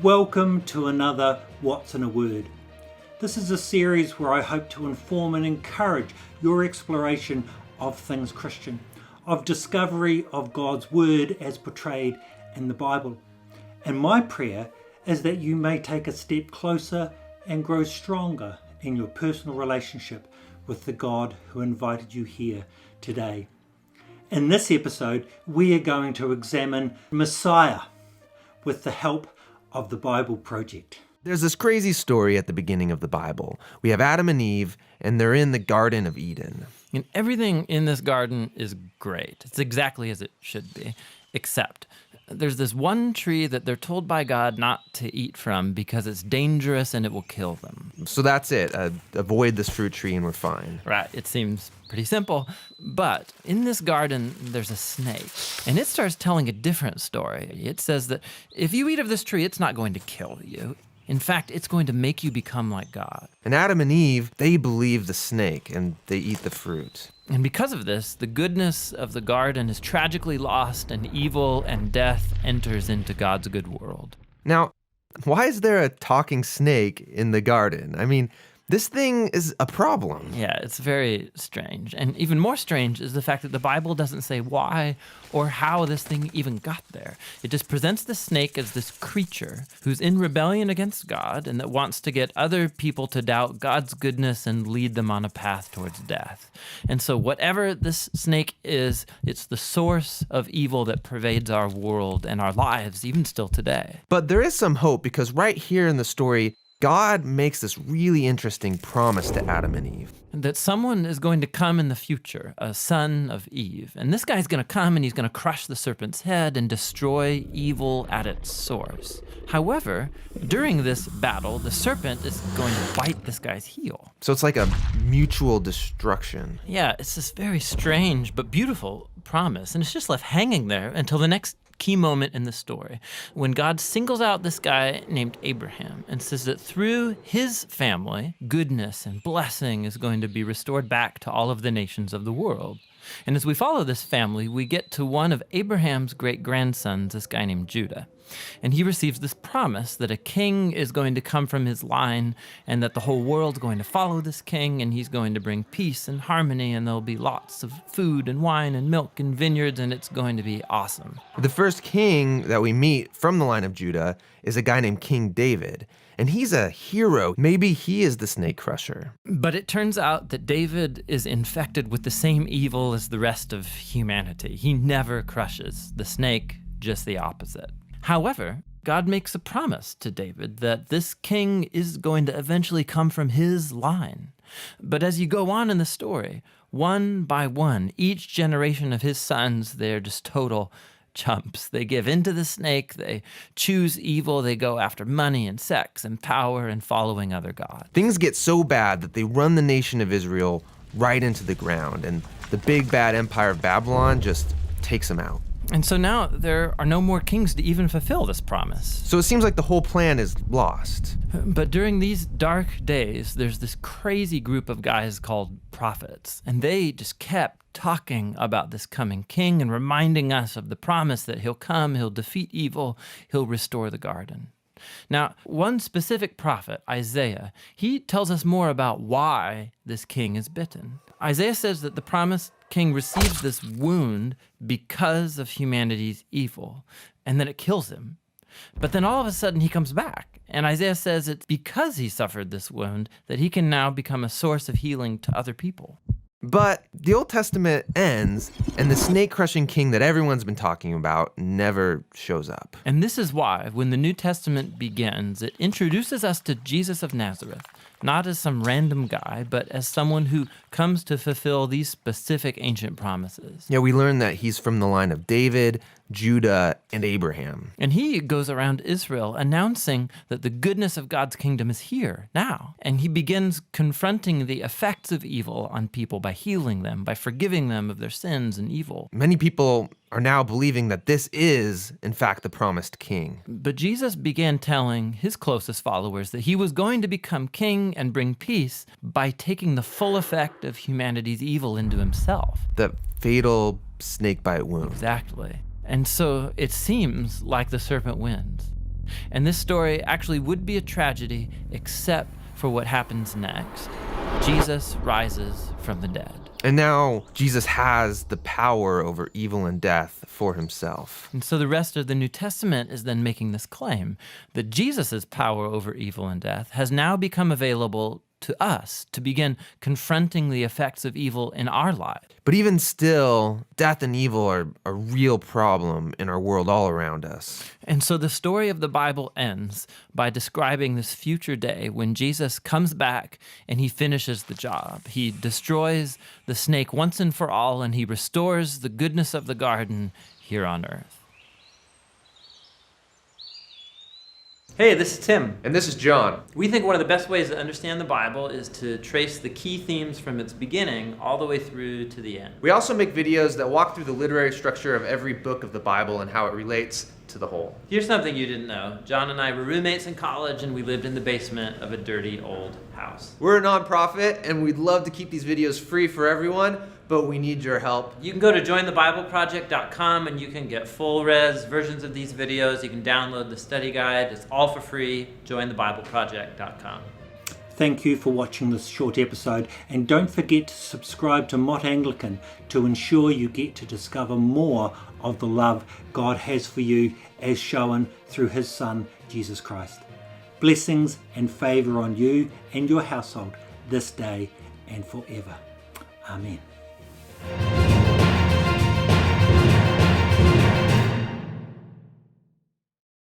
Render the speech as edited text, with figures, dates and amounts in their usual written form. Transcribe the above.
Welcome to another What's in a Word. This is a series where I hope to inform and encourage your exploration of things Christian, of discovery of God's Word as portrayed in the Bible. And my prayer is that you may take a step closer and grow stronger in your personal relationship with the God who invited you here today. In this episode, we are going to examine Messiah with the help of the Bible Project. There's this crazy story at the beginning of the Bible. We have Adam and Eve, and they're in the Garden of Eden. And everything in this garden is great. It's exactly as it should be, except there's this one tree that they're told by God not to eat from because it's dangerous and it will kill them. So that's it. Avoid this fruit tree and we're fine. Right, it seems pretty simple. But in this garden, there's a snake, and it starts telling a different story. It says that if you eat of this tree, it's not going to kill you. In fact, it's going to make you become like God. And Adam and Eve, they believe the snake and they eat the fruit. And because of this, the goodness of the garden is tragically lost, and evil and death enters into God's good world. Now, why is there a talking snake in the garden? I mean, this thing is a problem. Yeah, it's very strange. And even more strange is the fact that the Bible doesn't say why or how this thing even got there. It just presents the snake as this creature who's in rebellion against God and that wants to get other people to doubt God's goodness and lead them on a path towards death. And so whatever this snake is, it's the source of evil that pervades our world and our lives, even still today. But there is some hope, because right here in the story, God makes this really interesting promise to Adam and Eve. That someone is going to come in the future, a son of Eve. And this guy's going to come and he's going to crush the serpent's head and destroy evil at its source. However, during this battle, the serpent is going to bite this guy's heel. So it's like a mutual destruction. Yeah, it's this very strange but beautiful promise. And it's just left hanging there until the next key moment in the story, when God singles out this guy named Abraham and says that through his family, goodness and blessing is going to be restored back to all of the nations of the world. And as we follow this family, we get to one of Abraham's great-grandsons, this guy named Judah. And he receives this promise that a king is going to come from his line and that the whole world's going to follow this king, and he's going to bring peace and harmony, and there'll be lots of food and wine and milk and vineyards, and it's going to be awesome. The first king that we meet from the line of Judah is a guy named King David. And he's a hero. Maybe he is the snake crusher. But it turns out that David is infected with the same evil as the rest of humanity. He never crushes the snake, just the opposite. However, God makes a promise to David that this king is going to eventually come from his line. But as you go on in the story, one by one, each generation of his sons, they're just total chumps. They give in to the snake, they choose evil, they go after money and sex and power and following other gods. Things get so bad that they run the nation of Israel right into the ground, and the big bad empire of Babylon just takes them out. And so now there are no more kings to even fulfill this promise. So it seems like the whole plan is lost. But during these dark days, there's this crazy group of guys called prophets, and they just kept talking about this coming king and reminding us of the promise that he'll come, he'll defeat evil, he'll restore the garden. Now, one specific prophet, Isaiah, he tells us more about why this king is bitten. Isaiah says that the promised king receives this wound because of humanity's evil, and that it kills him. But then all of a sudden he comes back, and Isaiah says it's because he suffered this wound that he can now become a source of healing to other people. But the Old Testament ends, and the snake-crushing king that everyone's been talking about never shows up. And this is why, when the New Testament begins, it introduces us to Jesus of Nazareth, not as some random guy, but as someone who comes to fulfill these specific ancient promises. Yeah, we learn that he's from the line of David, Judah, and Abraham. And he goes around Israel announcing that the goodness of God's kingdom is here, now. And he begins confronting the effects of evil on people by healing them, by forgiving them of their sins and evil. Many people are now believing that this is, in fact, the promised king. But Jesus began telling his closest followers that he was going to become king and bring peace by taking the full effect of humanity's evil into himself. The fatal snakebite wound. Exactly. And so it seems like the serpent wins. And this story actually would be a tragedy except for what happens next. Jesus rises from the dead. And now Jesus has the power over evil and death for himself. And so the rest of the New Testament is then making this claim that Jesus' power over evil and death has now become available to us to begin confronting the effects of evil in our lives. But even still, death and evil are a real problem in our world all around us. And so the story of the Bible ends by describing this future day when Jesus comes back and he finishes the job. He destroys the snake once and for all, and he restores the goodness of the garden here on earth. Hey, this is Tim. And this is John. We think one of the best ways to understand the Bible is to trace the key themes from its beginning all the way through to the end. We also make videos that walk through the literary structure of every book of the Bible and how it relates to the whole. Here's something you didn't know. John and I were roommates in college, and we lived in the basement of a dirty old house. We're a nonprofit, and we'd love to keep these videos free for everyone, but we need your help. You can go to jointhebibleproject.com and you can get full res versions of these videos. You can download the study guide. It's all for free. Jointhebibleproject.com. Thank you for watching this short episode, and don't forget to subscribe to Mott Anglican to ensure you get to discover more of the love God has for you as shown through his Son, Jesus Christ. Blessings and favour on you and your household this day and forever. Amen.